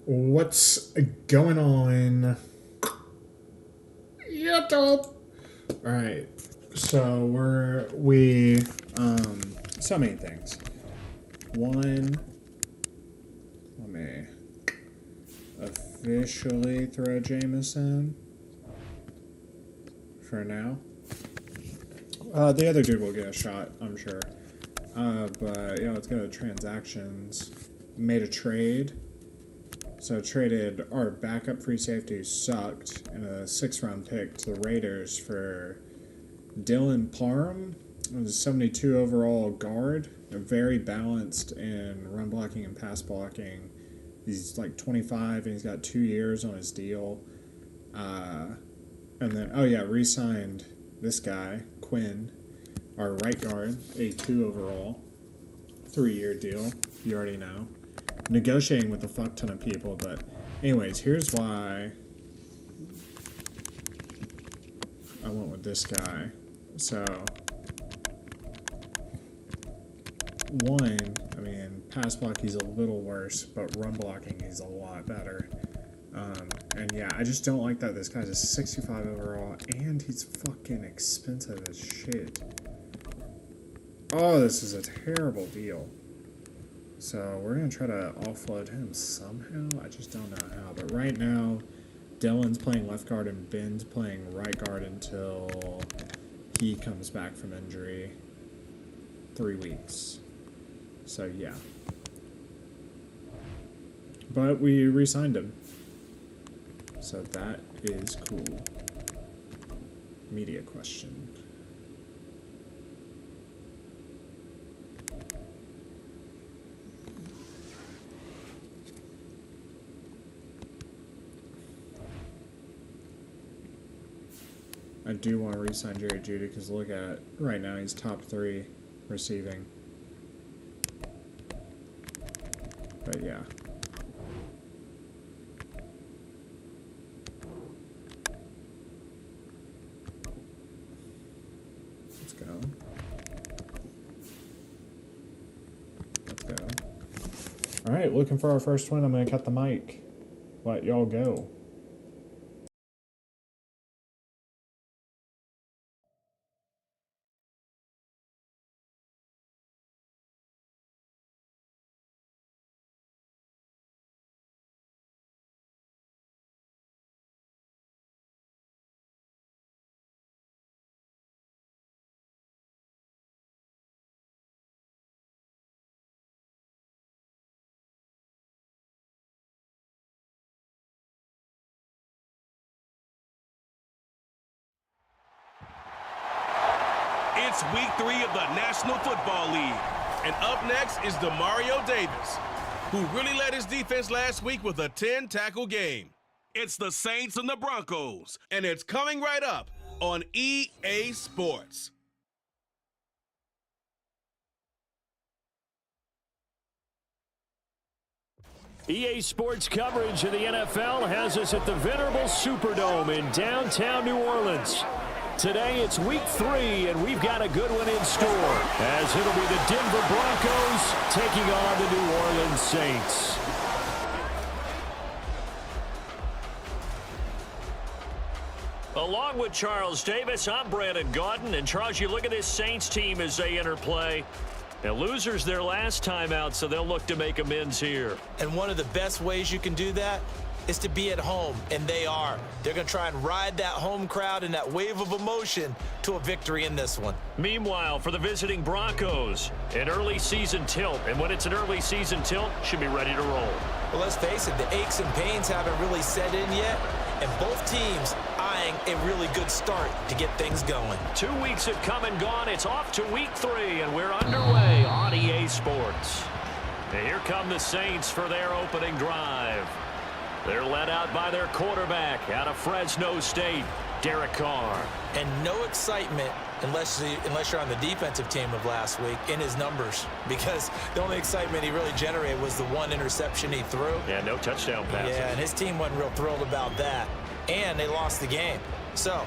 What's going on? YouTube. All right. So so many things. One, let me officially throw Jameson for now. The other dude will get a shot, I'm sure. But yeah, let's go to transactions. Made a trade. So traded our backup free safety who sucked and a 6th-round pick to the Raiders for Dylan Parham. It was a 72 overall guard. Very balanced in run blocking and pass blocking. He's like 25 and he's got 2 years on his deal. And then, re-signed this guy, Quinn, our right guard, a 2 overall. 3-year deal, you already know. Negotiating with a fuck ton of people, but anyways, here's why I went with this guy. So, one, pass block he's a little worse, but run blocking he's a lot better. And yeah, I just don't like that this guy's a 65 overall, and he's fucking expensive as shit. Oh, this is a terrible deal. So we're going to try to offload him somehow. I just don't know how. But right now, Dylan's playing left guard and Ben's playing right guard until he comes back from injury. 3 weeks. So yeah. But we re-signed him. So that is cool. Media question. I do want to re-sign Jerry Jeudy because look at it. Right now he's top 3 receiving. But yeah. Let's go. Let's go. Alright, looking for our first win. I'm going to cut the mic. Let y'all go. It's week 3 of the National Football League. And up next is Demario Davis, who really led his defense last week with a 10-tackle game. It's the Saints and the Broncos, and it's coming right up on EA Sports. EA Sports coverage of the NFL has us at the venerable Superdome in downtown New Orleans. Today it's week 3, and we've got a good one in store, as it'll be the Denver Broncos taking on the New Orleans Saints. Along with Charles Davis, I'm Brandon Gaudin, and Charles, you look at this Saints team as they enter play. Now, losers their last time out, so they'll look to make amends here. And one of the best ways you can do that is to be at home, and they are. They're going to try and ride that home crowd and that wave of emotion to a victory in this one. Meanwhile, for the visiting Broncos, an early season tilt. And when it's an early season tilt, should be ready to roll. Well, let's face it, the aches and pains haven't really set in yet, and both teams eyeing a really good start to get things going. 2 weeks have come and gone. It's off to week 3, and we're underway on EA Sports. And here come the Saints for their opening drive. They're led out by their quarterback out of Fresno State, Derek Carr. And no excitement unless you're on the defensive team of last week in his numbers, because the only excitement he really generated was the one interception he threw. Yeah, no touchdown passes. Yeah, and his team wasn't real thrilled about that. And they lost the game. So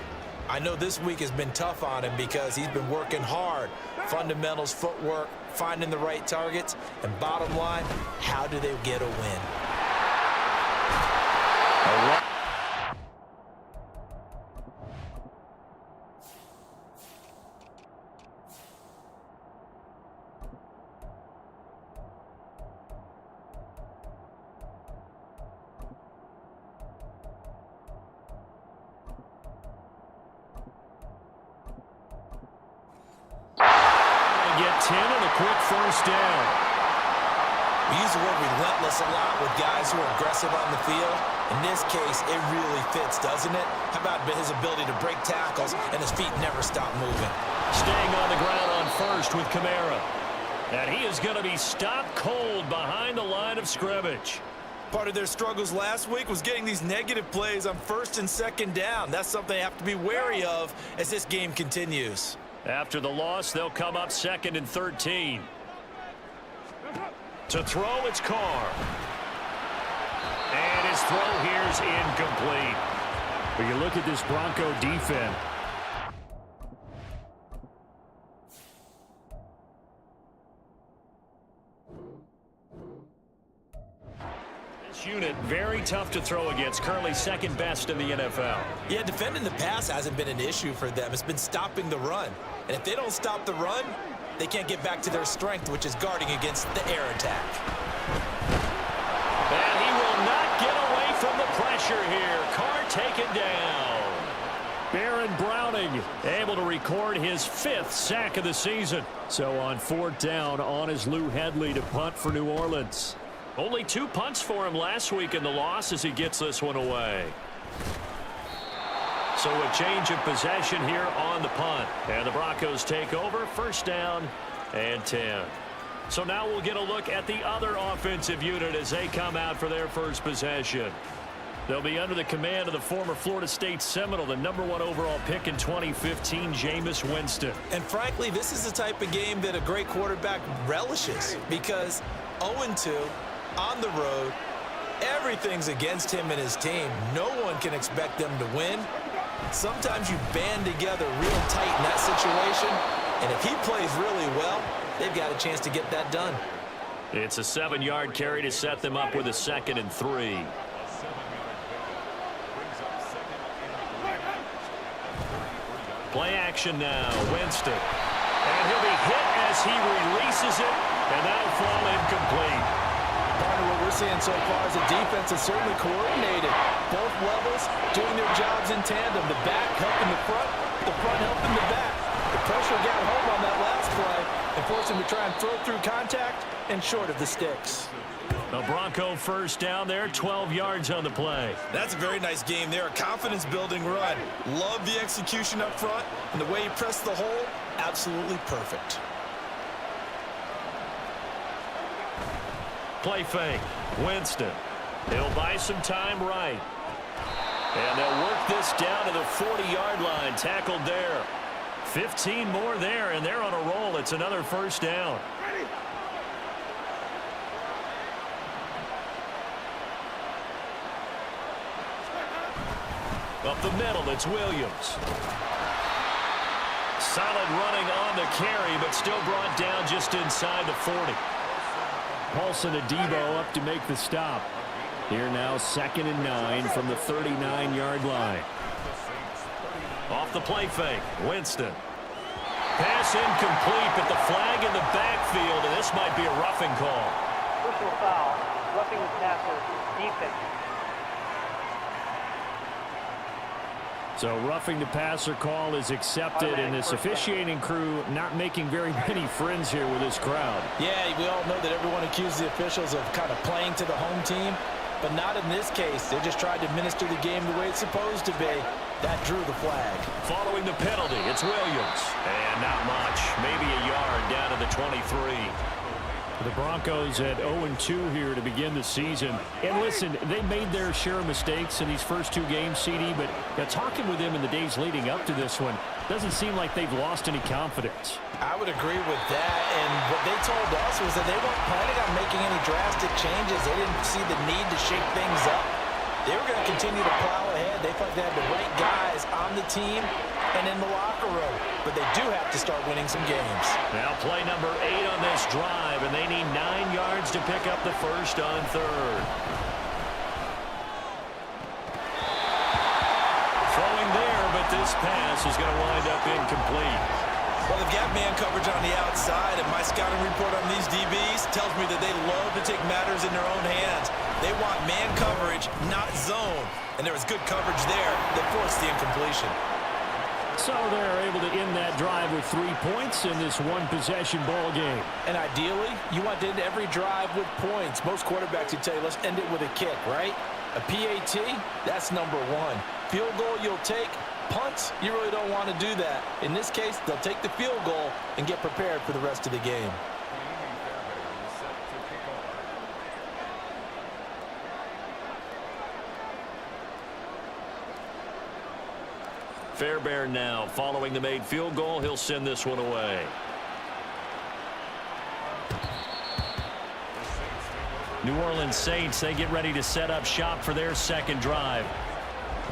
I know this week has been tough on him because he's been working hard. Fundamentals, footwork, finding the right targets. And bottom line, how do they get a win? up 10 and a quick first down. We use the word relentless a lot with guys who are aggressive on the field. In this case, it really fits, doesn't it? How about his ability to break tackles and his feet never stop moving? Staying on the ground on first with Kamara. And he is going to be stopped cold behind the line of scrimmage. Part of their struggles last week was getting these negative plays on first and second down. That's something they have to be wary of as this game continues. After the loss, they'll come up 2nd and 13. To throw, it's Carr. And his throw here is incomplete. But you look at this Bronco defense. This unit, very tough to throw against. Currently second best in the NFL. Yeah, defending the pass hasn't been an issue for them. It's been stopping the run. And if they don't stop the run, they can't get back to their strength, which is guarding against the air attack. And he will not get away from the pressure here. Carr taken down. Baron Browning able to record his 5th sack of the season. So on 4th down, on is Lou Hedley to punt for New Orleans. Only 2 punts for him last week in the loss as he gets this one away. So a change of possession here on the punt. And the Broncos take over, first down and 10. So now we'll get a look at the other offensive unit as they come out for their first possession. They'll be under the command of the former Florida State Seminole, the #1 overall pick in 2015, Jameis Winston. And frankly, this is the type of game that a great quarterback relishes because 0-2 on the road, everything's against him and his team. No one can expect them to win. Sometimes you band together real tight in that situation, and if he plays really well, they've got a chance to get that done. It's a 7-yard carry to set them up with a 2nd and 3. Play action now, Winston. And he'll be hit as he releases it, and that'll fall incomplete. Part of what we're seeing so far is the defense is certainly coordinated. Both levels doing their jobs in tandem. The back helping the front helping the back. The pressure got home on that last play and forced him to try and throw through contact and short of the sticks. The Bronco first down there, 12 yards on the play. That's a very nice game there. A confidence-building run. Love the execution up front, and the way he pressed the hole, absolutely perfect. Play fake. Winston. He'll buy some time right. And they'll work this down to the 40-yard line. Tackled there. 15 more there, and they're on a roll. It's another first down. Up the middle, it's Williams. Solid running on the carry, but still brought down just inside the 40. Paulson Adebo up to make the stop. Here now, 2nd and 9 from the 39-yard line. Off the play fake, Winston. Pass incomplete, but the flag in the backfield, and this might be a roughing call. Personal foul, roughing the passer, defense. So roughing the passer call is accepted, and this officiating crew not making very many friends here with this crowd. Yeah, we all know that everyone accuses the officials of kind of playing to the home team, but not in this case. They just tried to administer the game the way it's supposed to be. That drew the flag. Following the penalty, it's Williams. And not much, maybe a yard down to the 23. The Broncos at 0-2 here to begin the season. And listen, they made their share of mistakes in these first 2 games, CD, but talking with them in the days leading up to this one, doesn't seem like they've lost any confidence. I would agree with that, and what they told us was that they weren't planning on making any drastic changes. They didn't see the need to shake things up. They were going to continue to plow ahead. They thought they had the right guys on the team and in the locker room, but they do have to start winning some games. Now play number 8 on this drive, and they need 9 yards to pick up the first on 3rd. Throwing there, but this pass is going to wind up incomplete. Well, they've got man coverage on the outside, and my scouting report on these DBs tells me that they love to take matters in their own hands. They want man coverage, not zone, and there was good coverage there that forced the incompletion. So they're able to end that drive with 3 points in this one-possession ball game. And ideally, you want to end every drive with points. Most quarterbacks would tell you, let's end it with a kick, right? A PAT, that's number one. Field goal you'll take. Punts, you really don't want to do that. In this case, they'll take the field goal and get prepared for the rest of the game. Fairbairn now following the made field goal. He'll send this one away. New Orleans Saints, they get ready to set up shop for their second drive.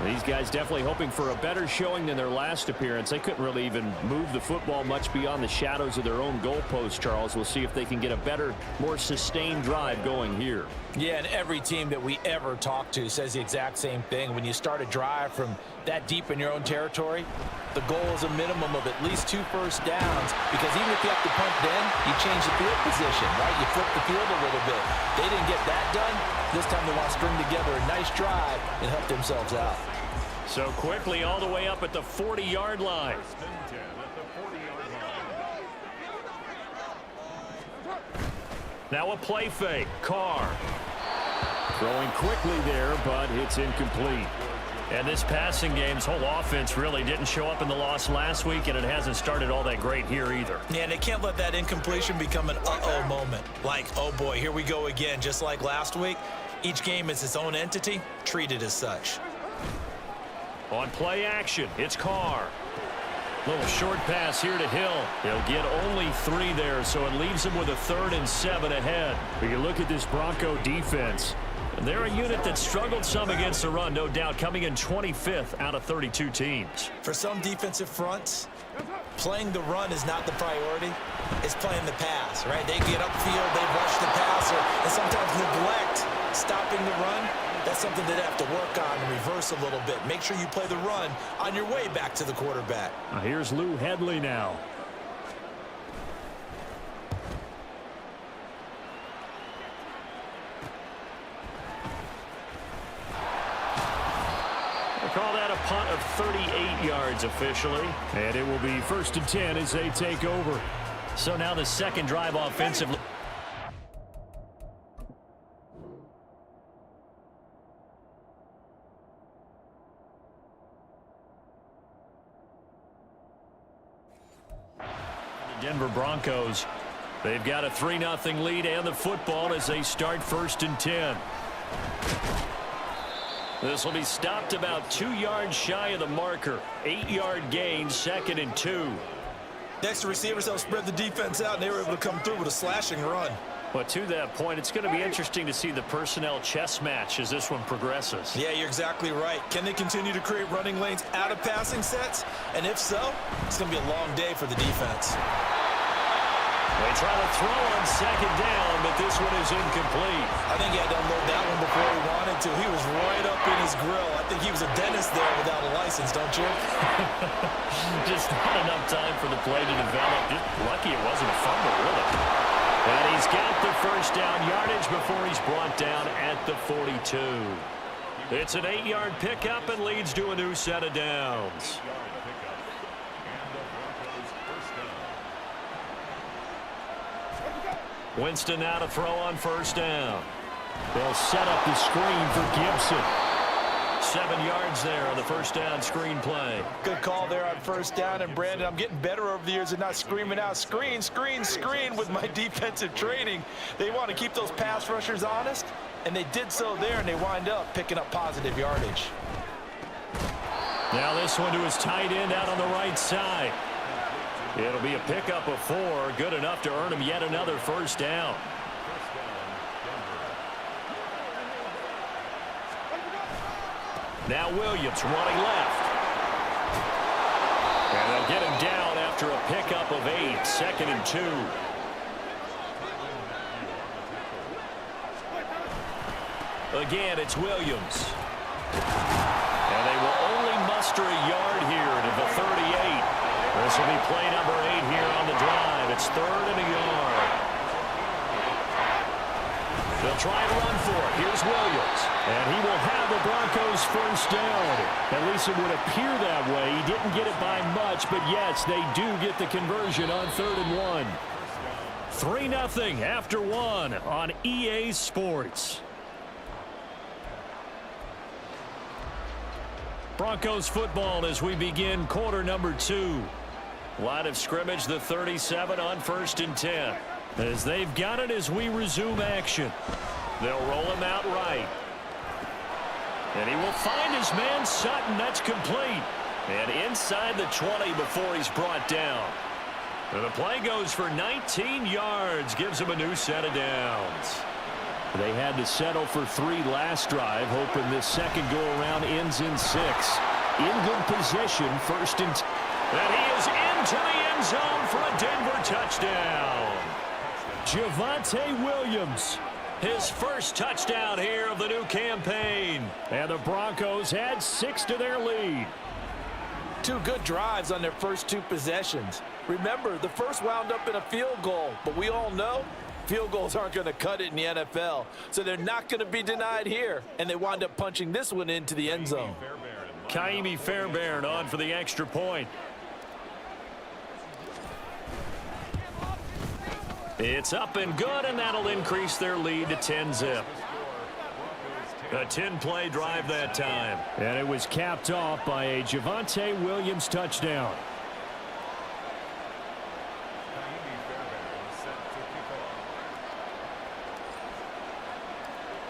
These guys definitely hoping for a better showing than their last appearance. They couldn't really even move the football much beyond the shadows of their own goalpost, Charles. We'll see if they can get a better, more sustained drive going here. Yeah, and every team that we ever talk to says the exact same thing. When you start a drive from that deep in your own territory, the goal is a minimum of at least 2 first downs, because even if you have to punt then, you change the field position, right? You flip the field a little bit. They didn't get that done. This time they want to string together a nice drive and help themselves out. So quickly all the way up at the 40-yard line. Now a play fake. Carr throwing quickly there, but it's incomplete. And this passing game's whole offense really didn't show up in the loss last week, and it hasn't started all that great here either. Yeah, and they can't let that incompletion become an uh-oh moment. Like, oh boy, here we go again, just like last week. Each game is its own entity, treated as such. On play action, it's Carr. Little short pass here to Hill. He'll get only 3 there, so it leaves him with a 3rd and 7 ahead. But you look at this Bronco defense. They're a unit that struggled some against the run, no doubt, coming in 25th out of 32 teams. For some defensive fronts, playing the run is not the priority. It's playing the pass, right? They get upfield, they rush the passer, and sometimes neglect stopping the run. That's something they'd have to work on and reverse a little bit. Make sure you play the run on your way back to the quarterback. Now here's Lou Hedley now. Call that a punt of 38 yards officially. And it will be 1st and 10 as they take over. So now the second drive offensively. The Denver Broncos. They've got a 3-0 lead and the football as they start 1st and 10. This will be stopped about 2 yards shy of the marker. 8-yard gain, 2nd and 2. Next, receivers help spread the defense out, and they were able to come through with a slashing run. But to that point, it's going to be interesting to see the personnel chess match as this one progresses. Yeah, you're exactly right. Can they continue to create running lanes out of passing sets? And if so, it's going to be a long day for the defense. They try to throw on 2nd down, but this one is incomplete. I think he had to unload that one before he wanted to. He was right up in his grill. I think he was a dentist there without a license, don't you? Just not enough time for the play to develop. Just lucky it wasn't a fumble, really. And he's got the 1st down yardage before he's brought down at the 42. It's an 8-yard pickup and leads to a new set of downs. Winston now to throw on 1st down. They'll set up the screen for Gibson. 7 yards there on the 1st down screen play. Good call there on 1st down. And Brandon, I'm getting better over the years at not screaming out screen, screen, screen with my defensive training. They want to keep those pass rushers honest, and they did so there, and they wind up picking up positive yardage. Now this one to his tight end out on the right side. It'll be a pickup of 4, good enough to earn him yet another 1st down. Now Williams running left. And they'll get him down after a pickup of 8, 2nd and 2. Again, it's Williams. And they will only muster a yard here to the 38. This will be play number 8 here on the drive. It's 3rd and a yard. They'll try and run for it. Here's Williams. And he will have the Broncos first down. At least it would appear that way. He didn't get it by much, but yes, they do get the conversion on 3rd and 1. 3-0 after 1 on EA Sports. Broncos football as we begin quarter number 2. Line of scrimmage, the 37 on 1st and 10. As they've got it as we resume action. They'll roll him out right. And he will find his man Sutton. That's complete. And inside the 20 before he's brought down. And the play goes for 19 yards. Gives him a new set of downs. They had to settle for 3 last drive, hoping this second go-around ends in 6. In good position, 1st and 10. And he is into the end zone for a Denver touchdown. Javonte Williams. His first touchdown here of the new campaign. And the Broncos had 6 to their lead. 2 good drives on their first 2 possessions. Remember, the first wound up in a field goal, but we all know field goals aren't going to cut it in the NFL, so they're not going to be denied here, and they wind up punching this one into the end zone. Kaimi Fairbairn on for the extra point. It's up and good, and that'll increase their lead to 10-zip. A 10-play drive that time. And it was capped off by a Javonte Williams touchdown.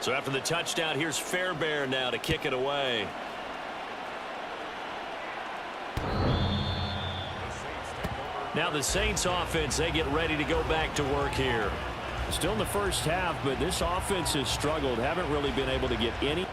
So after the touchdown, here's Fairbairn now to kick it away. Now the Saints offense, they get ready to go back to work here. Still in the first half, but this offense has struggled. Haven't really been able to get any.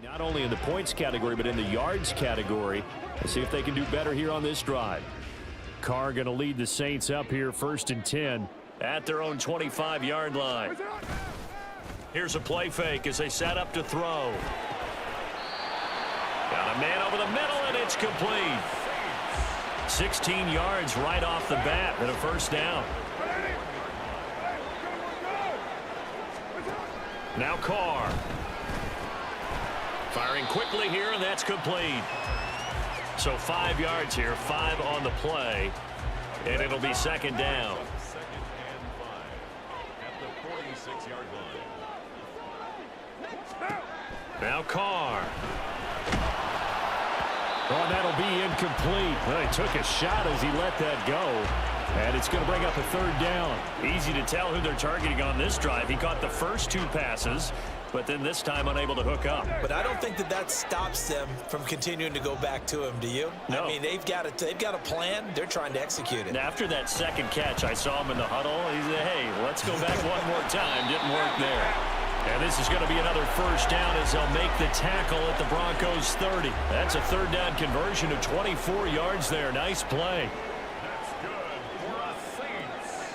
Not only in the points category, but in the yards category. Let's see if they can do better here on this drive. Carr going to lead the Saints up here, 1st and 10 at their own 25-yard line. Here's a play fake as they set up to throw. Got a man over the middle, and it's complete. 16 yards right off the bat and a first down. Now Carr. Firing quickly here, and that's complete. So 5 yards here, 5 on the play, and it'll be second down. Second and 5 at the 46-yard line. Now Carr. Oh, that'll be incomplete. Well, he took a shot as he let that go. And it's going to bring up a 3rd down. Easy to tell who they're targeting on this drive. He caught the first 2 passes, but then this time unable to hook up. But I don't think that stops them from continuing to go back to him, do you? No. I mean, they've got a plan. They're trying to execute it. And after that second catch, I saw him in the huddle. He said, hey, let's go back one more time. Didn't work there. And this is going to be another first down as they'll make the tackle at the Broncos 30. That's a third down conversion of 24 yards there. Nice play. That's good for a Saints.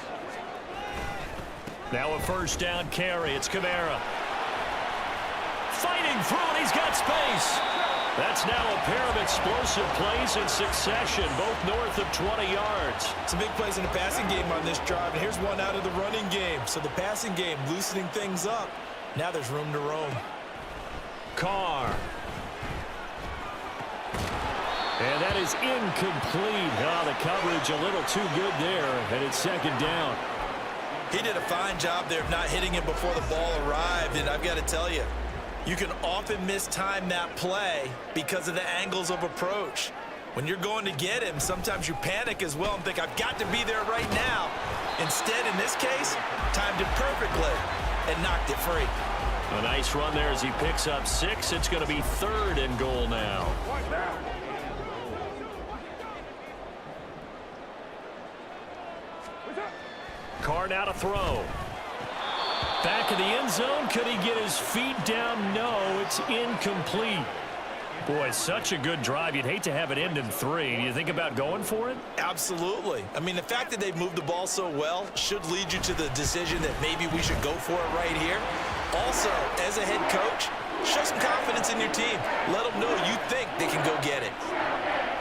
Now a first down carry. It's Kamara. Fighting through, and he's got space. That's now a pair of explosive plays in succession, both north of 20 yards. Some big plays in the passing game on this drive, and here's one out of the running game. So the passing game loosening things up. Now there's room to roam. Carr. And that is incomplete. Oh, the coverage a little too good there, and it's second down. He did a fine job there of not hitting him before the ball arrived, and I've got to tell you, you can often mistime that play because of the angles of approach. When you're going to get him, sometimes you panic as well and think, I've got to be there right now. Instead, in this case, timed it perfectly and knocked it free. A nice run there as he picks up 6. It's going to be 3rd and goal now. Carr now to throw. Back of the end zone. Could he get his feet down? No, it's incomplete. Boy, such a good drive. You'd hate to have it end in 3. Do you think about going for it? Absolutely. I mean, the fact that they've moved the ball so well should lead you to the decision that maybe we should go for it right here. Also, as a head coach, show some confidence in your team. Let them know you think they can go get it.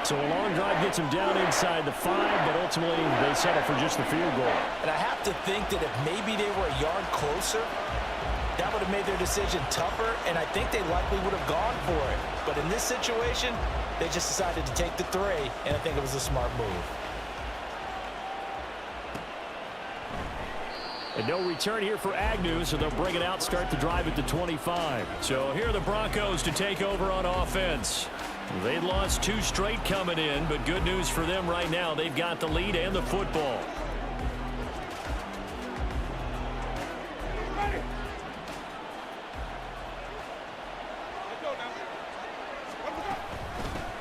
So a long drive gets them down inside the 5, but ultimately they settle for just the field goal. And I have to think that if maybe they were a yard closer, that would have made their decision tougher, and I think they likely would have gone for it. But in this situation, they just decided to take the 3, and I think it was a smart move. And no return here for Agnew, so they'll bring it out, start the drive at the 25. So here are the Broncos to take over on offense. They'd lost 2 straight coming in, but good news for them right now. They've got the lead and the football.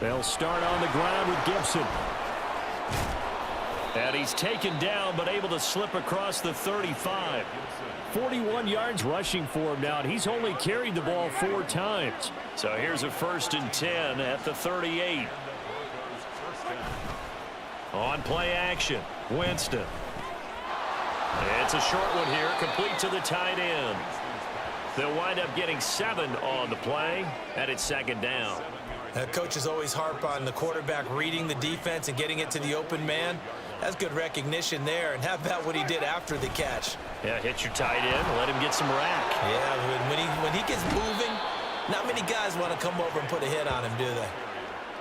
They'll start on the ground with Gibson. And he's taken down, but able to slip across the 35. 41 yards rushing for him now, and he's only carried the ball 4 times. So here's a 1st and 10 at the 38. On play action, Winston. It's a short one here, complete to the tight end. They'll wind up getting 7 on the play, and it's 2nd down. Coaches always harp on the quarterback reading the defense and getting it to the open man. That's good recognition there. And how about what he did after the catch? Yeah, hit your tight end, let him get some rack. Yeah, when he gets moving, not many guys want to come over and put a hit on him, do they?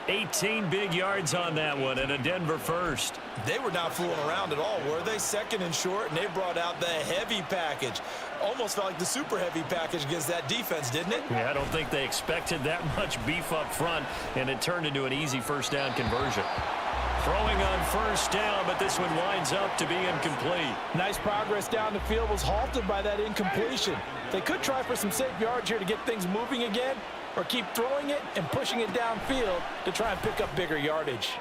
18 big yards on that one, and a Denver first. They were not fooling around at all, were they? 2nd and short, and they brought out the heavy package. Almost felt like the super heavy package against that defense, didn't it? Yeah, I don't think they expected that much beef up front, and it turned into an easy 1st down conversion. Throwing on 1st down, but this one winds up to be incomplete. Nice progress down the field, was halted by that incompletion. They could try for some safe yards here to get things moving again, or keep throwing it and pushing it downfield to try and pick up bigger yardage.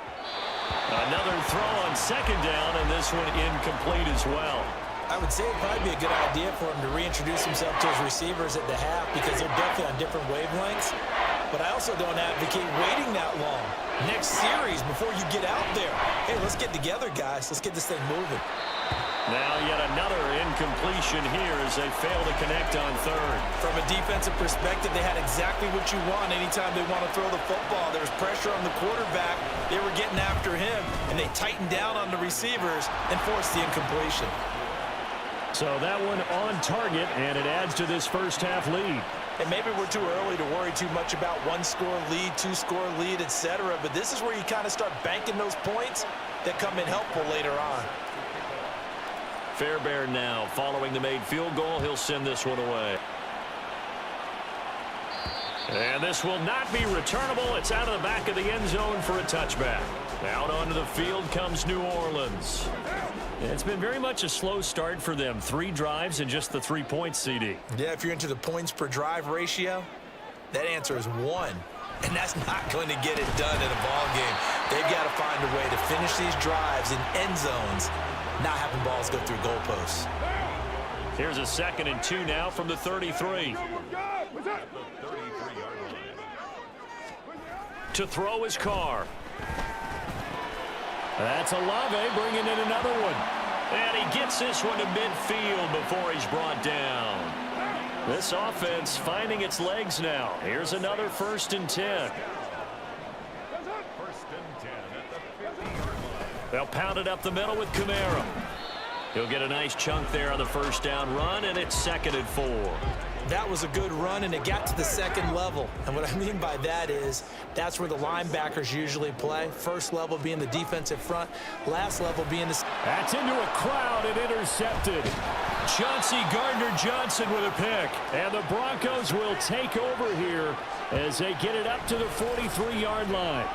Another throw on 2nd down, and this one incomplete as well. I would say it'd probably be a good idea for him to reintroduce himself to his receivers at the half because they're definitely on different wavelengths. But I also don't advocate waiting that long. Next series before you get out there. Hey, let's get together, guys. Let's get this thing moving. Now yet another incompletion here as they fail to connect on 3rd. From a defensive perspective, they had exactly what you want anytime they want to throw the football. There was pressure on the quarterback. They were getting after him, and they tightened down on the receivers and forced the incompletion. So that one on target, and it adds to this 1st half lead. And maybe we're too early to worry too much about 1-score lead, 2-score lead, etc. But this is where you kind of start banking those points that come in helpful later on. Fairbairn now following the made field goal. He'll send this one away. And this will not be returnable. It's out of the back of the end zone for a touchback. Out onto the field comes New Orleans. It's been very much a slow start for them. 3 drives and just the 3 points, CD. Yeah, if you're into the points per drive ratio, that answer is 1. And that's not going to get it done in a ball game. They've got to find a way to finish these drives in end zones, not having balls go through goalposts. Here's a 2nd and 2 now from the 33. To throw his Carr. That's Olave bringing in another one. And he gets this one to midfield before he's brought down. This offense finding its legs now. Here's another 1st and 10. They'll pound it up the middle with Kamara. He'll get a nice chunk there on the 1st down run, and it's 2nd and 4. That was a good run, and it got to the 2nd level. And what I mean by that is that's where the linebackers usually play. 1st level being the defensive front, last level being the... That's into a crowd and intercepted. Chauncey Gardner-Johnson with a pick. And the Broncos will take over here as they get it up to the 43-yard line.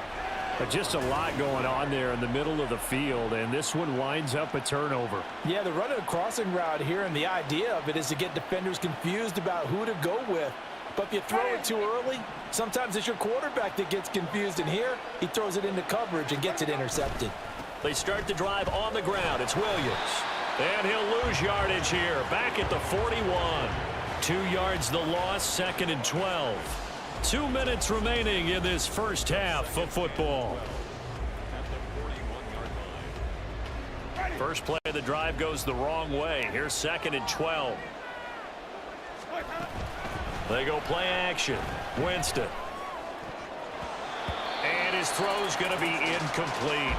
But just a lot going on there in the middle of the field, and this one winds up a turnover. Yeah, they're running a crossing route here, and the idea of it is to get defenders confused about who to go with. But if you throw it too early, sometimes it's your quarterback that gets confused, and here he throws it into coverage and gets it intercepted. They start the drive on the ground. It's Williams. And he'll lose yardage here, back at the 41. 2 yards the loss, 2nd and 12. 2 minutes remaining in this first half of football. First play of the drive goes the wrong way. Here's 2nd and 12. They go play action. Winston. And his throw's going to be incomplete.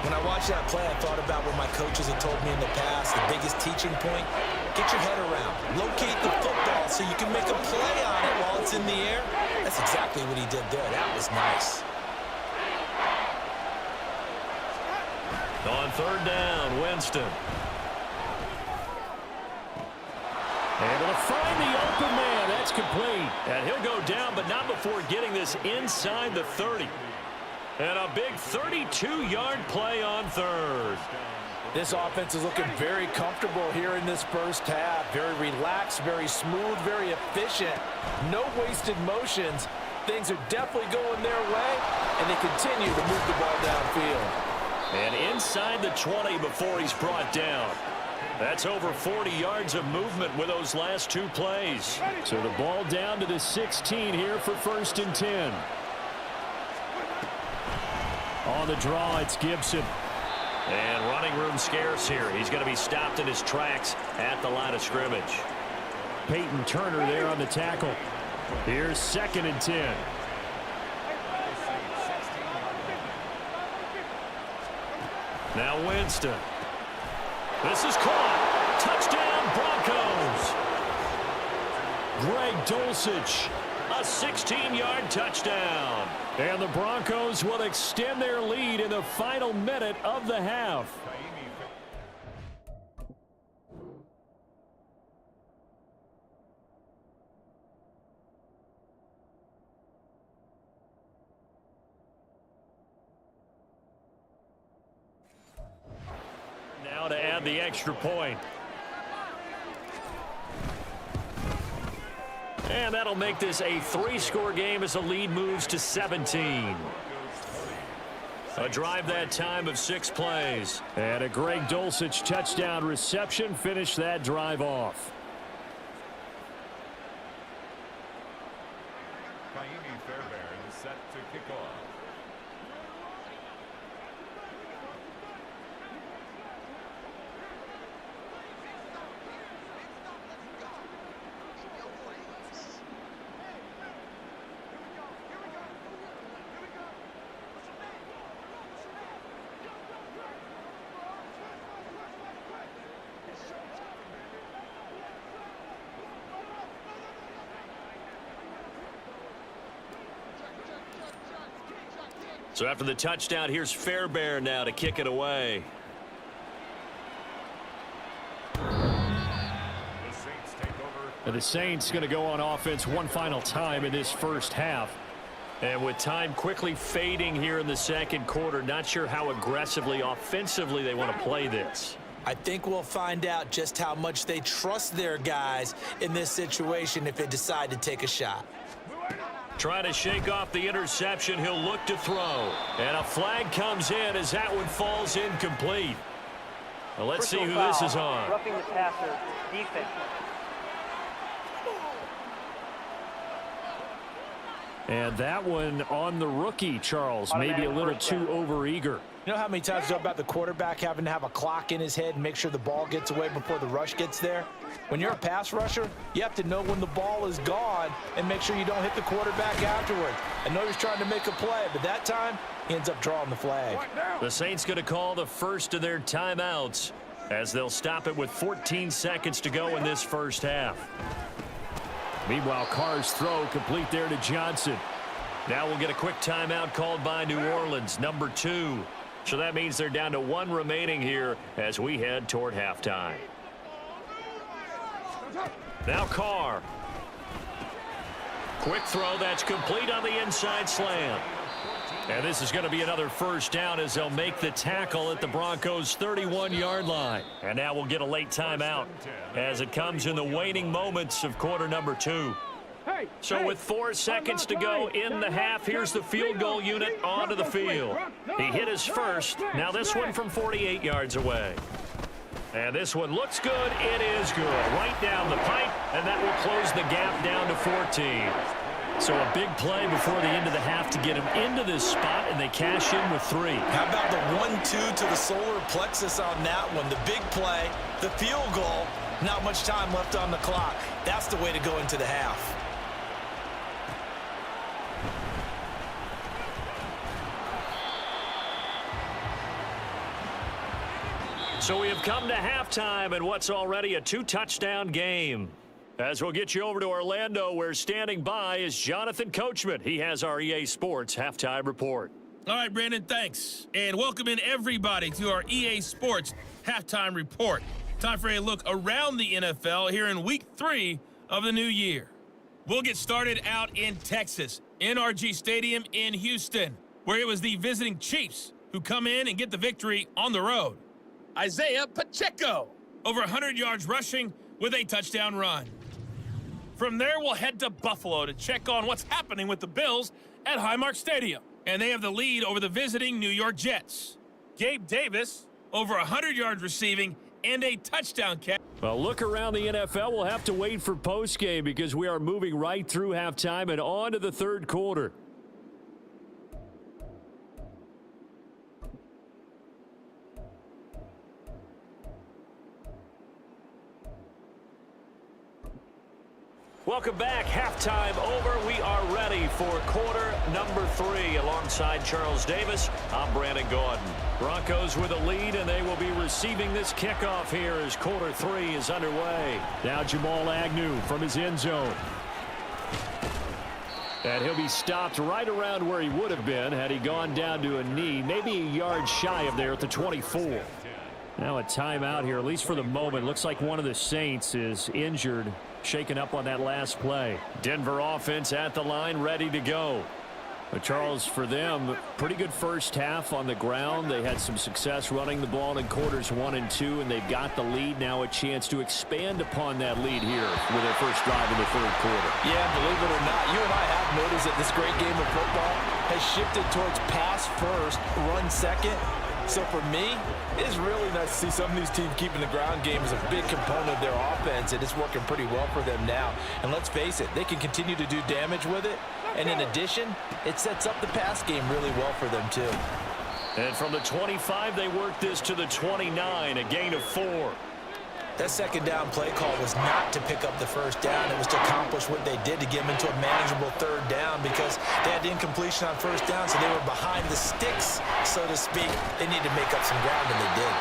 When I watched that play, I thought about what my coaches had told me in the past. The biggest teaching point, get your head around. Locate the football so you can make a play on it while it's in the air. That's exactly what he did there. That was nice. On 3rd down, Winston. Able to find the open man. That's complete. And he'll go down, but not before getting this inside the 30. And a big 32-yard play on 3rd. This offense is looking very comfortable here in this first half. Very relaxed, very smooth, very efficient. No wasted motions. Things are definitely going their way, and they continue to move the ball downfield. And inside the 20 before he's brought down. That's over 40 yards of movement with those last 2 plays. So the ball down to the 16 here for 1st and 10. On the draw, it's Gibson. And running room scarce here. He's going to be stopped in his tracks at the line of scrimmage. Peyton Turner there on the tackle. Here's 2nd and 10. Now Winston. This is caught. Touchdown, Broncos. Greg Dulcich. A 16-yard touchdown. And the Broncos will extend their lead in the final minute of the half. Now to add the extra point. And that'll make this a 3-score game as the lead moves to 17. A drive that time of 6 plays. And a Greg Dulcich touchdown reception finished that drive off. Fairbairn is set to kick off. So after the touchdown, here's Fairbairn now to kick it away. And the Saints going to go on offense one final time in this first half. And with time quickly fading here in the second quarter, not sure how aggressively, offensively they want to play this. I think we'll find out just how much they trust their guys in this situation if they decide to take a shot. Trying to shake off the interception, he'll look to throw. And a flag comes in as that one falls incomplete. Well, let's see who this is on. Roughing the passer, defense. And that one on the rookie, Charles. Maybe a little too overeager. You know how many times you talk about the quarterback having to have a clock in his head and make sure the ball gets away before the rush gets there? When you're a pass rusher, you have to know when the ball is gone and make sure you don't hit the quarterback afterwards. I know he's trying to make a play, but that time he ends up drawing the flag. The Saints going to call the first of their timeouts as they'll stop it with 14 seconds to go in this first half. Meanwhile, Carr's throw complete there to Johnson. Now we'll get a quick timeout called by New Orleans, number 2. So that means they're down to 1 remaining here as we head toward halftime. Now Carr. Quick throw that's complete on the inside slam. And this is going to be another first down as they'll make the tackle at the Broncos' 31-yard line. And now we'll get a late timeout as it comes in the waning moments of quarter number 2. So with 4 seconds to go in the half, here's the field goal unit onto the field. He hit his first. Now this one from 48 yards away. And this one looks good. It is good. Right down the pipe, and that will close the gap down to 14. So a big play before the end of the half to get him into this spot, and they cash in with 3. How about the 1-2 to the solar plexus on that one? The big play, the field goal, not much time left on the clock. That's the way to go into the half. So we have come to halftime in what's already a 2-touchdown game. As we'll get you over to Orlando, where standing by is Jonathan Coachman. He has our EA Sports halftime report. All right, Brandon, thanks. And welcome in everybody to our EA Sports halftime report. Time for a look around the NFL here in week 3 of the new year. We'll get started out in Texas, NRG Stadium in Houston, where it was the visiting Chiefs who come in and get the victory on the road. Isaiah Pacheco, over 100 yards rushing with a touchdown run. From there, we'll head to Buffalo to check on what's happening with the Bills at Highmark Stadium. And they have the lead over the visiting New York Jets. Gabe Davis, over 100 yards receiving and a touchdown catch. Well, look around the NFL. We'll have to wait for postgame because we are moving right through halftime and on to the third quarter. Welcome back. Halftime over. We are ready for quarter number 3. Alongside Charles Davis, I'm Brandon Gordon. Broncos with a lead, and they will be receiving this kickoff here as quarter 3 is underway. Now Jamal Agnew from his end zone. And he'll be stopped right around where he would have been had he gone down to a knee, maybe a yard shy of there at the 24. Now a timeout here, at least for the moment. Looks like one of the Saints is injured, shaken up on that last play. Denver offense at the line, ready to go. But Charles, for them, pretty good first half on the ground. They had some success running the ball in quarters 1 and 2, and they've got the lead now, a chance to expand upon that lead here with their first drive in the third quarter. Yeah, believe it or not, you and I have noticed that this great game of football has shifted towards pass first, run second. So for me, it is really nice to see some of these teams keeping the ground game as a big component of their offense, and it's working pretty well for them now. And let's face it, they can continue to do damage with it. And in addition, it sets up the pass game really well for them too. And from the 25, they work this to the 29, a gain of 4. That second down play call was not to pick up the first down. It was to accomplish what they did to get them into a manageable third down because they had incompletion on first down, so they were behind the sticks, so to speak. They needed to make up some ground, and they did.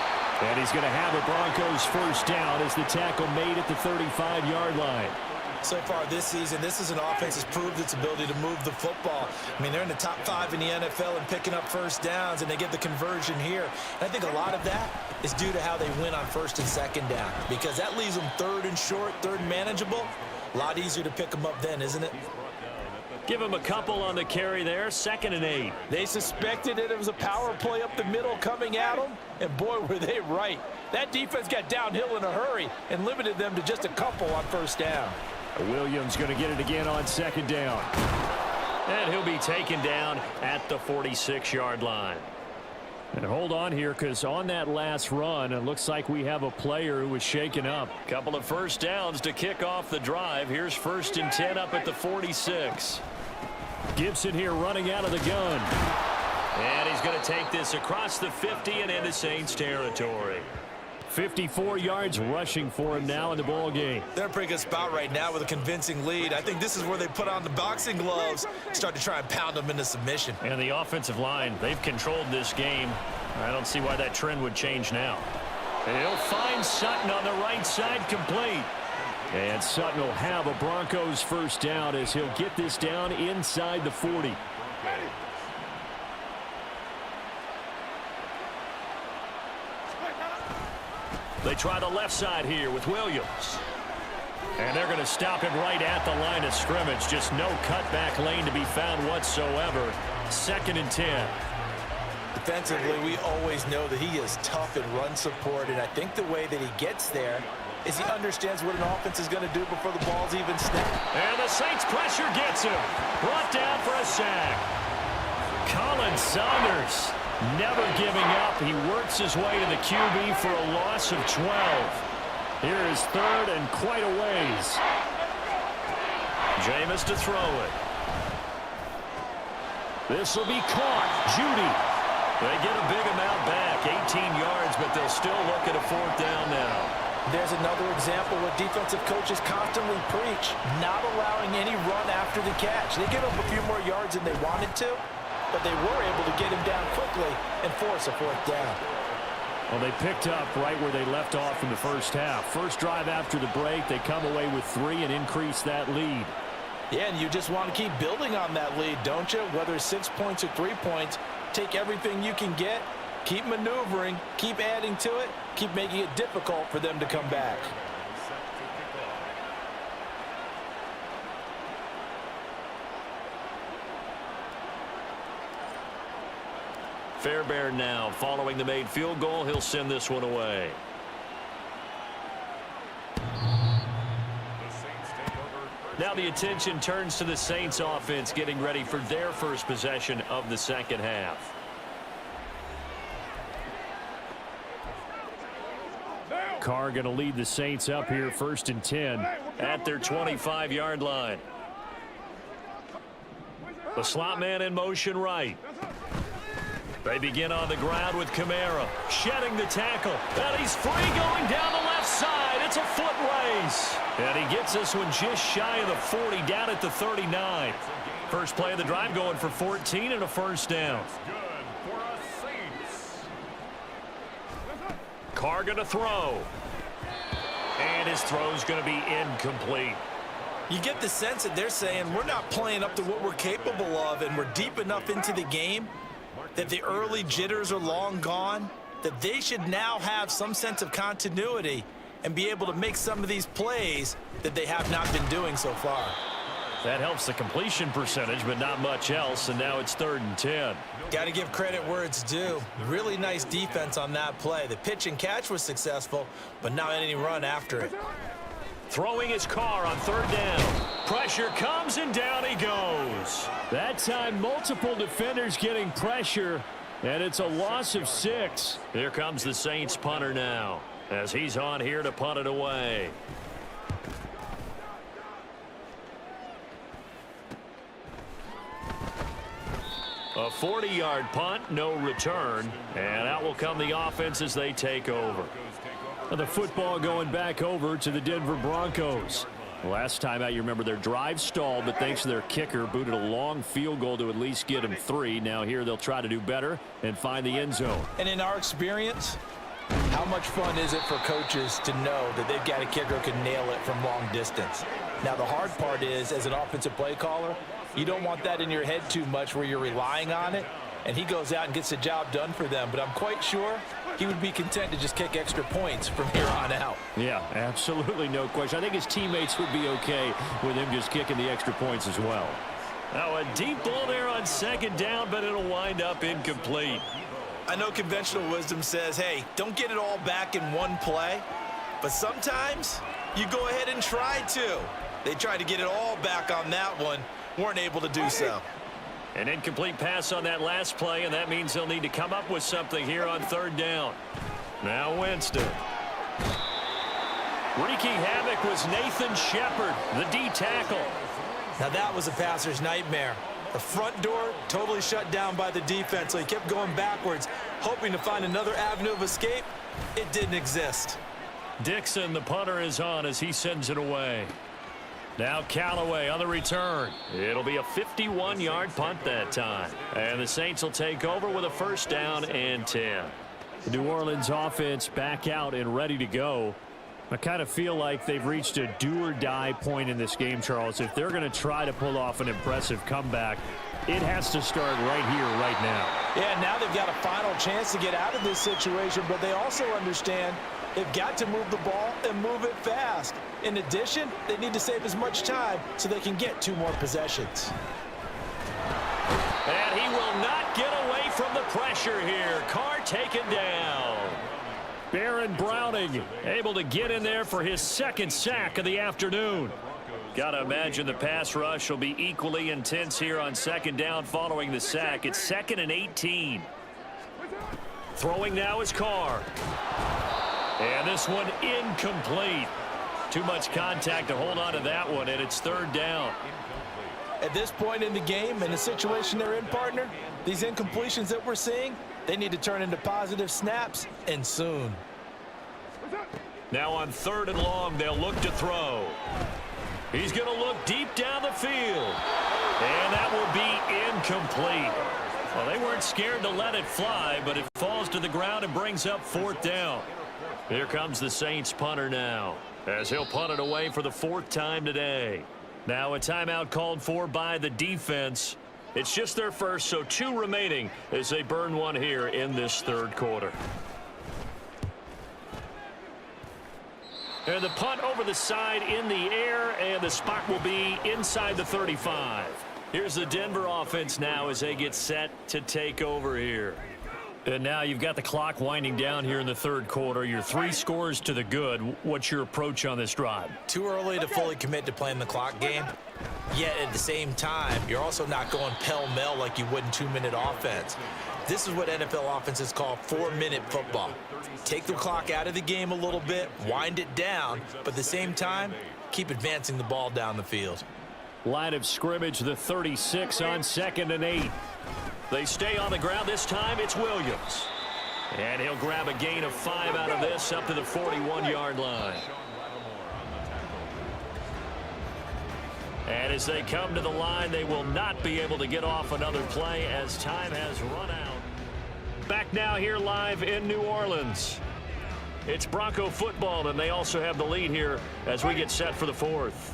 And he's going to have a Broncos first down as the tackle made at the 35-yard line. So far this season, this is an offense that's proved its ability to move the football. I mean, they're in the top 5 in the NFL and picking up first downs, and they get the conversion here. And I think a lot of that is due to how they win on first and second down, because that leaves them third and short, third and manageable. A lot easier to pick them up then, isn't it? Give him a couple on the carry there, 2nd and 8. They suspected it was a power play up the middle coming at them, and boy, were they right. That defense got downhill in a hurry and limited them to just a couple on first down. Williams going to get it again on 2nd down. And he'll be taken down at the 46-yard line. And hold on here, because on that last run, it looks like we have a player who was shaken up. Couple of first downs to kick off the drive. Here's 1st and 10 up at the 46. Gibson here running out of the gun. And he's going to take this across the 50 and into Saints territory. 54 yards rushing for him now in the ball game. They're in a pretty good spot right now with a convincing lead. I think this is where they put on the boxing gloves, start to try and pound them into submission. And the offensive line, they've controlled this game. I don't see why that trend would change now. And he'll find Sutton on the right side, complete. And Sutton will have a Broncos first down as he'll get this down inside the 40. They try the left side here with Williams. And they're going to stop him right at the line of scrimmage. Just no cutback lane to be found whatsoever. 2nd and 10. Defensively, we always know that he is tough in run support, and I think the way that he gets there is he understands what an offense is going to do before the ball's even snapped. And the Saints pressure gets him. Brought down for a sack. Colin Saunders never giving up. He works his way to the QB for a loss of 12. Here is 3rd and quite a ways. Jameis to throw it. This will be caught. Judy. They get a big amount back. 18 yards, but they'll still look at a 4th down now. There's another example where defensive coaches constantly preach, not allowing any run after the catch. They give up a few more yards than they wanted to, but they were able to get him down quickly and force a 4th down. Well, they picked up right where they left off in the first half. First drive after the break, they come away with 3 and increase that lead. Yeah, and you just want to keep building on that lead, don't you? Whether it's 6 points or 3 points, take everything you can get, keep maneuvering, keep adding to it, keep making it difficult for them to come back. Fairbairn now following the made field goal. He'll send this one away. Now the attention turns to the Saints offense getting ready for their first possession of the second half. Carr going to lead the Saints up here 1st and 10 at their 25-yard line. The slot man in motion right. They begin on the ground with Kamara shedding the tackle. And he's free going down the left side. It's a foot race. And he gets this one just shy of the 40 down at the 39. First play of the drive going for 14 and a first down. Carr going to throw. And his throw's going to be incomplete. You get the sense that they're saying we're not playing up to what we're capable of, and we're deep enough into the game that the early jitters are long gone, that they should now have some sense of continuity and be able to make some of these plays that they have not been doing so far. That helps the completion percentage, but not much else, and now it's 3rd and 10. Got to give credit where it's due. Really nice defense on that play. The pitch and catch was successful, but not any run after it. Throwing his Carr on 3rd down. Pressure comes and down he goes. That time multiple defenders getting pressure, and it's a loss of 6. Here comes the Saints punter now as he's on here to punt it away. A 40-yard punt, no return, and out will come the offense as they take over. The football going back over to the Denver Broncos. Last time out, you remember their drive stalled, but thanks to their kicker, booted a long field goal to at least get them 3. Now here they'll try to do better and find the end zone. And in our experience, how much fun is it for coaches to know that they've got a kicker who can nail it from long distance? Now the hard part is, as an offensive play caller, you don't want that in your head too much where you're relying on it, and he goes out and gets the job done for them. But I'm quite sure he would be content to just kick extra points from here on out. Yeah, absolutely no question. I think his teammates would be okay with him just kicking the extra points as well. Now a deep ball there on 2nd down, but it'll wind up incomplete. I know conventional wisdom says, hey, don't get it all back in one play, but sometimes you go ahead and try to. They tried to get it all back on that one, weren't able to do so. An incomplete pass on that last play, and that means they'll need to come up with something here on third down. Now Winston. Wreaking havoc was Nathan Shepard, the D tackle. Now that was a passer's nightmare. The front door totally shut down by the defense, so he kept going backwards, hoping to find another avenue of escape. It didn't exist. Dixon, the punter, is on as he sends it away. Now Callaway on the return. It'll be a 51-yard punt that time. And the Saints will take over with a first down and 10. The New Orleans offense back out and ready to go. I kind of feel like they've reached a do-or-die point in this game, Charles. If they're going to try to pull off an impressive comeback, it has to start right here, right now. Yeah, now they've got a final chance to get out of this situation, but they also understand they've got to move the ball and move it fast. In addition, they need to save as much time so they can get 2 more possessions. And he will not get away from the pressure here. Carr taken down. Baron Browning able to get in there for his second sack of the afternoon. Got to imagine the pass rush will be equally intense here on second down following the sack. It's 2nd and 18. Throwing now is Carr. And this one incomplete. Too much contact to hold on to that one, and it's third down. At this point in the game, in the situation they're in, partner, these incompletions that we're seeing, they need to turn into positive snaps, and soon. Now on 3rd and long, they'll look to throw. He's going to look deep down the field. And that will be incomplete. Well, they weren't scared to let it fly, but it falls to the ground and brings up 4th down. Here comes the Saints punter now, as he'll punt it away for the 4th time today. Now a timeout called for by the defense. It's just their first, so 2 remaining as they burn one here in this 3rd quarter. And the punt over the side in the air, and the spot will be inside the 35. Here's the Denver offense now as they get set to take over here. And now you've got the clock winding down here in the 3rd quarter. Your 3 scores to the good. What's your approach on this drive? Too early to fully commit to playing the clock game. Yet at the same time, you're also not going pell-mell like you would in 2-minute offense. This is what NFL offenses call 4-minute football. Take the clock out of the game a little bit, wind it down, but at the same time, keep advancing the ball down the field. Line of scrimmage, the 36 on 2nd and 8. They stay on the ground. This time it's Williams. And he'll grab a gain of 5 out of this up to the 41-yard line. And as they come to the line, they will not be able to get off another play as time has run out. Back now here live in New Orleans. It's Bronco football, and they also have the lead here as we get set for the 4th.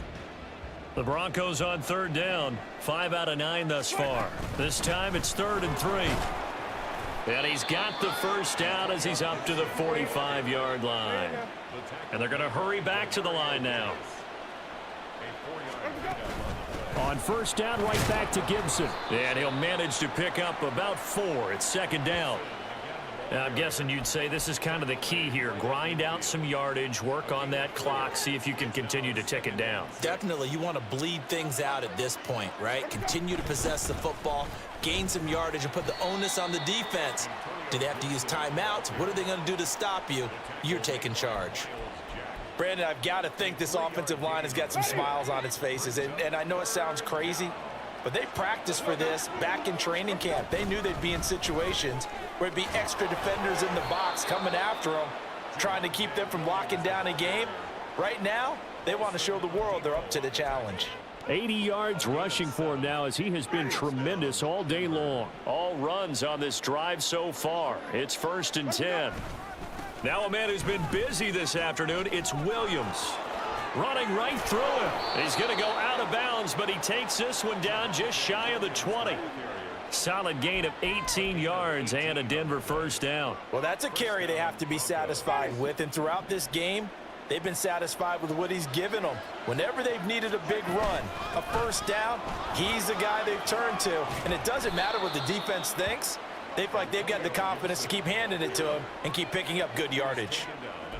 The Broncos on 3rd down, 5 out of 9 thus far. This time it's 3rd and 3. And he's got the first down as he's up to the 45-yard line. And they're going to hurry back to the line now. On 1st down, right back to Gibson. And he'll manage to pick up about 4. It's 2nd down. I'm guessing you'd say this is kind of the key here. Grind out some yardage, work on that clock, see if you can continue to tick it down. Definitely, you want to bleed things out at this point, right? Continue to possess the football, gain some yardage, and put the onus on the defense. Do they have to use timeouts? What are they going to do to stop you? You're taking charge. Brandon, I've got to think this offensive line has got some smiles on its faces. And I know it sounds crazy, but they practiced for this back in training camp. They knew they'd be in situations where it'd be extra defenders in the box coming after them, trying to keep them from locking down a game. Right now, they want to show the world they're up to the challenge. 80 yards rushing for him now as he has been tremendous all day long. All runs on this drive so far. It's 1st and 10. Now a man who's been busy this afternoon, it's Williams. Running right through him. He's going to go out of bounds, but he takes this one down just shy of the 20. Solid gain of 18 yards and a Denver first down. Well, that's a carry they have to be satisfied with, and throughout this game, they've been satisfied with what he's given them. Whenever they've needed a big run, a first down, he's the guy they've turned to. And it doesn't matter what the defense thinks. They feel like they've got the confidence to keep handing it to him and keep picking up good yardage.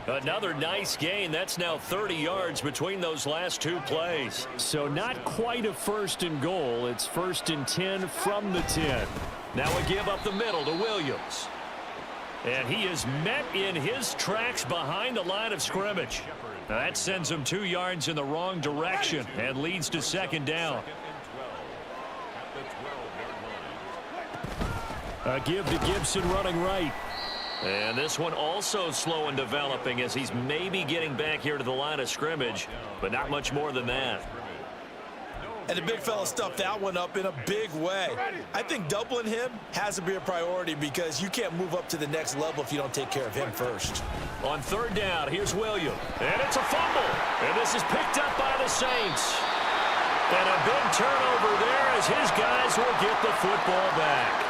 Another nice gain. That's now 30 yards between those last two plays. So not quite a 1st and goal. It's 1st and 10 from the 10. Now a give up the middle to Williams. And he is met in his tracks behind the line of scrimmage. Now that sends him 2 yards in the wrong direction and leads to 2nd down. A give to Gibson running right. And this one also slow in developing as he's maybe getting back here to the line of scrimmage, but not much more than that. And the big fella stuffed that one up in a big way. I think doubling him has to be a priority because you can't move up to the next level if you don't take care of him first. On 3rd down, here's Williams. And it's a fumble. And this is picked up by the Saints. And a big turnover there as his guys will get the football back.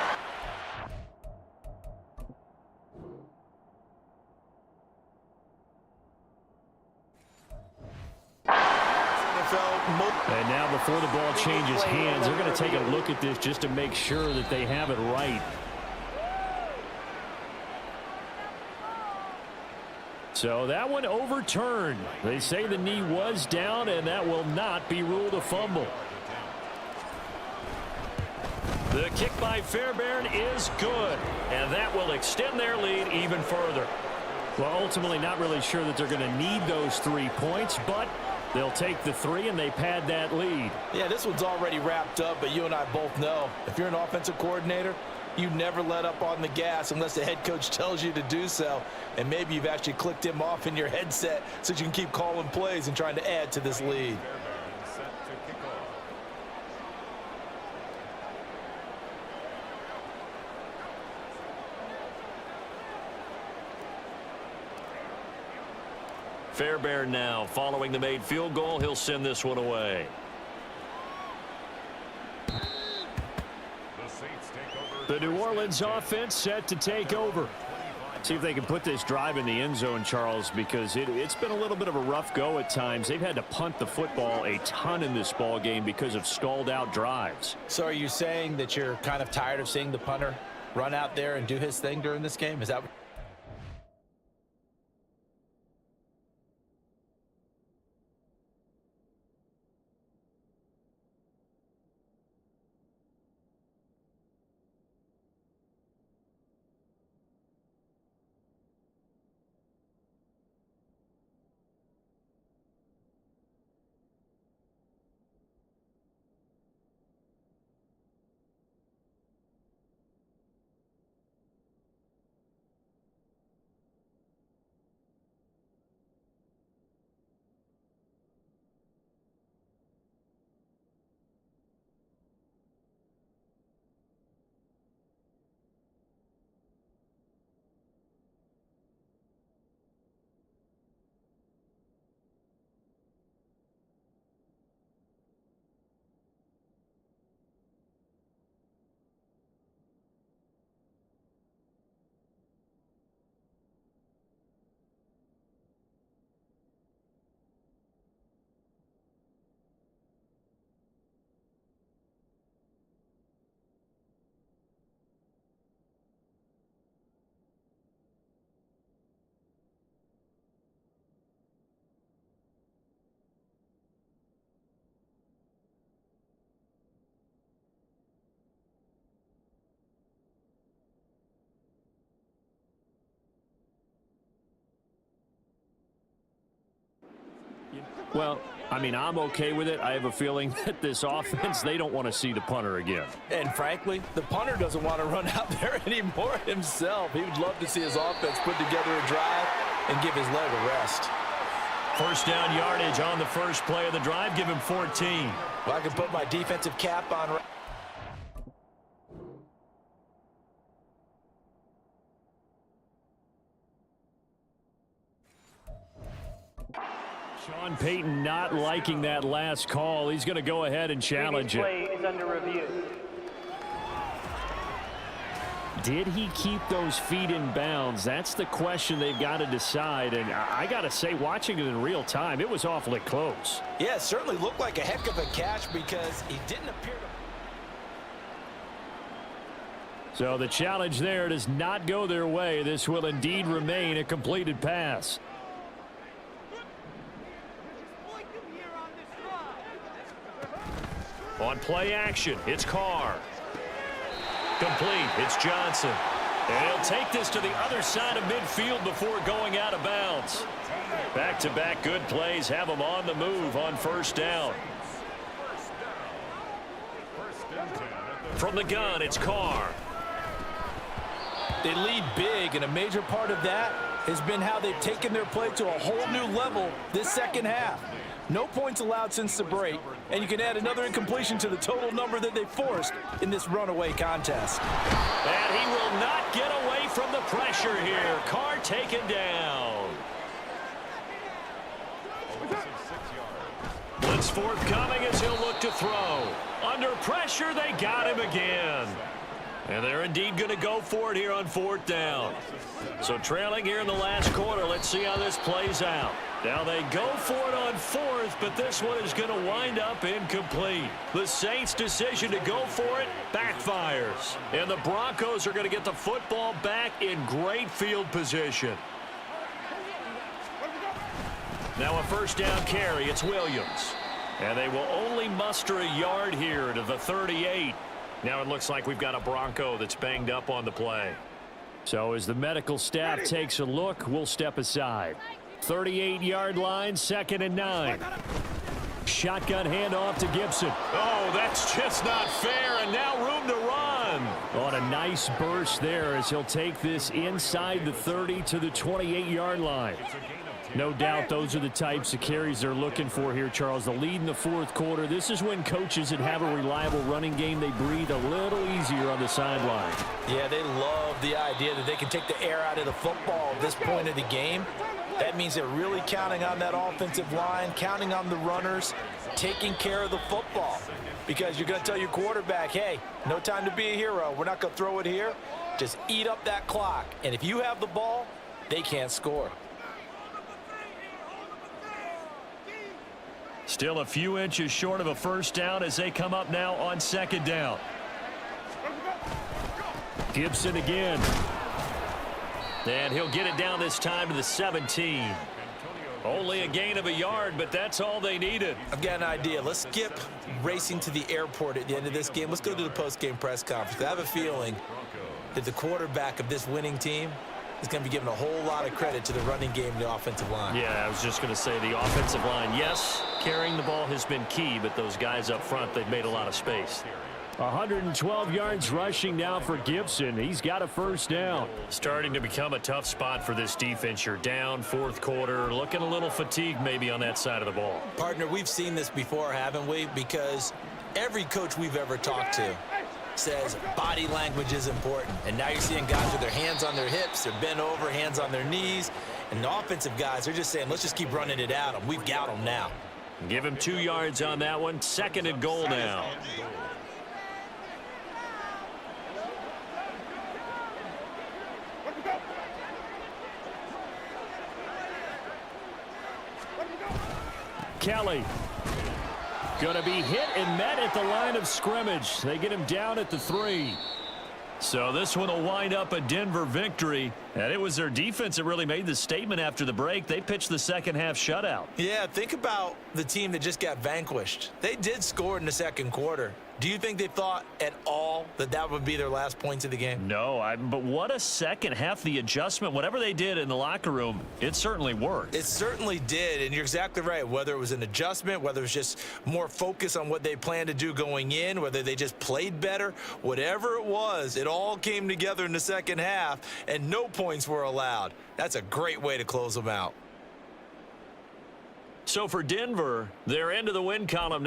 And now before the ball changes hands, they're going to take a look at this just to make sure that they have it right. So that one overturned. They say the knee was down, and that will not be ruled a fumble. The kick by Fairbairn is good, and that will extend their lead even further. Well, ultimately not really sure that they're going to need those 3 points, but they'll take the 3 and they pad that lead. Yeah, this one's already wrapped up, but you and I both know if you're an offensive coordinator, you never let up on the gas unless the head coach tells you to do so. And maybe you've actually clicked him off in your headset so you can keep calling plays and trying to add to this lead. Fairbairn now following the made field goal. He'll send this one away. The New Orleans offense set to take over. See if they can put this drive in the end zone, Charles, because it's been a little bit of a rough go at times. They've had to punt the football a ton in this ball game because of stalled out drives. So are you saying that you're kind of tired of seeing the punter run out there and do his thing during this game? Is that what? Well, I mean, I'm okay with it. I have a feeling that this offense, they don't want to see the punter again. And frankly, the punter doesn't want to run out there anymore himself. He would love to see his offense put together a drive and give his leg a rest. 1st down yardage on the first play of the drive. Give him 14. Well, I can put my defensive cap on. Sean Payton not liking that last call. He's going to go ahead and challenge it. Play is under review. Did he keep those feet in bounds? That's the question they've got to decide. And I got to say, watching it in real time, it was awfully close. Yeah, it certainly looked like a heck of a catch because he didn't appear to. So the challenge there does not go their way. This will indeed remain a completed pass. On play action, it's Carr. Complete, it's Johnson. And he'll take this to the other side of midfield before going out of bounds. Back-to-back good plays have him on the move on first down. From the gun, it's Carr. They lead big, and a major part of that has been how they've taken their play to a whole new level this second half. No points allowed since the break, and you can add another incompletion to the total number that they forced in this runaway contest. And he will not get away from the pressure here. Carr taken down. Blitz forthcoming as he'll look to throw. Under pressure, they got him again. And they're indeed going to go for it here on fourth down. So trailing here in the last quarter, let's see how this plays out. Now they go for it on fourth, but this one is going to wind up incomplete. The Saints' decision to go for it backfires. And the Broncos are going to get the football back in great field position. Now a first down carry, it's Williams. And they will only muster a yard here to the 38. Now it looks like we've got a Bronco that's banged up on the play. So as the medical staff takes a look, we'll step aside. 38-yard line, 2nd and 9. Shotgun handoff to Gibson. Oh, that's just not fair, and now room to run. On a nice burst there as he'll take this inside the 30 to the 28-yard line. No doubt those are the types of carries they're looking for here, Charles. The lead in the fourth quarter. This is when coaches that have a reliable running game, they breathe a little easier on the sideline. Yeah, they love the idea that they can take the air out of the football at this point of the game. That means they're really counting on that offensive line, counting on the runners, taking care of the football. Because you're going to tell your quarterback, hey, no time to be a hero. We're not going to throw it here. Just eat up that clock. And if you have the ball, they can't score. Still a few inches short of a first down as they come up now on 2nd down. Gibson again. And he'll get it down this time to the 17. Only a gain of a yard, but that's all they needed. I've got an idea. Let's skip racing to the airport at the end of this game. Let's go to the post-game press conference. I have a feeling that the quarterback of this winning team is going to be given a whole lot of credit to the running game and the offensive line. Yeah, I was just going to say the offensive line, yes, carrying the ball has been key, but those guys up front, they've made a lot of space. 112 yards rushing now for Gibson. He's got a first down. Starting to become a tough spot for this defense. You're down fourth quarter, looking a little fatigued maybe on that side of the ball. Partner, we've seen this before, haven't we? Because every coach we've ever talked to says body language is important. And now you're seeing guys with their hands on their hips, they're bent over, hands on their knees. And the offensive guys are just saying, let's just keep running it at them. We've got them now. Give him 2 yards on that one. 2nd and goal now. Kelly. Going to be hit and met at the line of scrimmage. They get him down at the 3. So this one will wind up a Denver victory. And it was their defense that really made the statement after the break. They pitched the second half shutout. Yeah, think about the team that just got vanquished. They did score in the second quarter. Do you think they thought at all that that would be their last points of the game? No, but what a second half. The adjustment, whatever they did in the locker room, it certainly worked. It certainly did, and you're exactly right. Whether it was an adjustment, whether it was just more focus on what they planned to do going in, whether they just played better, whatever it was, it all came together in the second half, and no points were allowed. That's a great way to close them out. So for Denver, they're into the win column.